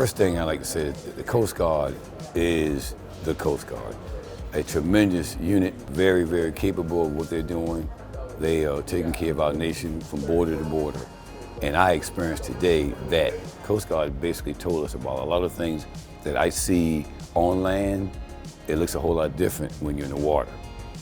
First thing I like to say is the Coast Guard is the Coast Guard. A tremendous unit, very, very capable of what they're doing. They are taking care of our nation from border to border. And I experienced today that Coast Guard basically told us about a lot of things that I see on land. It looks a whole lot different when you're in the water.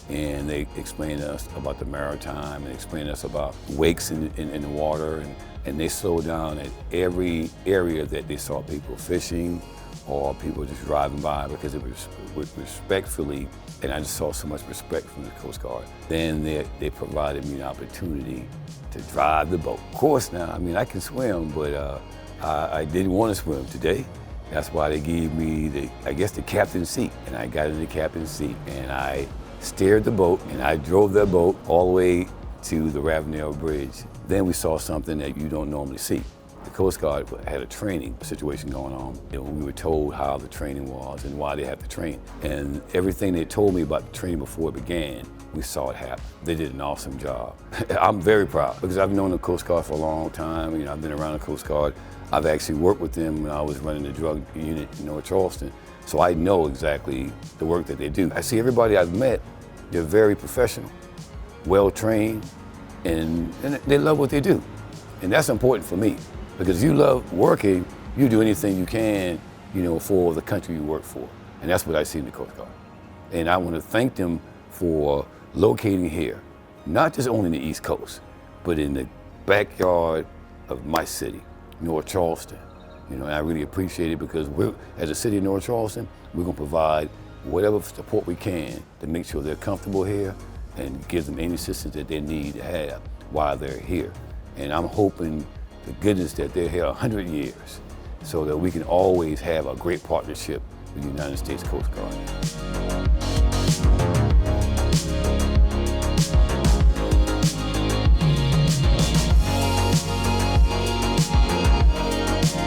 And they explained to us about the maritime, and explained to us about wakes in the water, and they slowed down at every area that they saw people fishing or people just driving by, because it was respectfully, and I just saw so much respect from the Coast Guard. Then they provided me an opportunity to drive the boat. Of course now, I mean, I can swim, but I didn't want to swim today. That's why they gave me the captain's seat, and I got in the captain's seat, and I steered the boat, and I drove that boat all the way to the Ravenel Bridge. Then we saw something that you don't normally see. The Coast Guard had a training situation going on, and we were told how the training was and why they had to train. And everything they told me about the training before it began, we saw it happen. They did an awesome job. I'm very proud, because I've known the Coast Guard for a long time. You know, I've been around the Coast Guard. I've actually worked with them when I was running the drug unit in North Charleston. So I know exactly the work that they do. I see everybody I've met, they're very professional, well-trained, and they love what they do. And that's important for me, because if you love working, you do anything you can, you know, for the country you work for. And that's what I see in the Coast Guard. And I want to thank them for locating here, not just only in the East Coast, but in the backyard of my city, North Charleston. You know, and I really appreciate it, because as a city of North Charleston, we're going to provide whatever support we can to make sure they're comfortable here and give them any assistance that they need to have while they're here. And I'm hoping to goodness that they're here 100 years, so that we can always have a great partnership with the United States Coast Guard.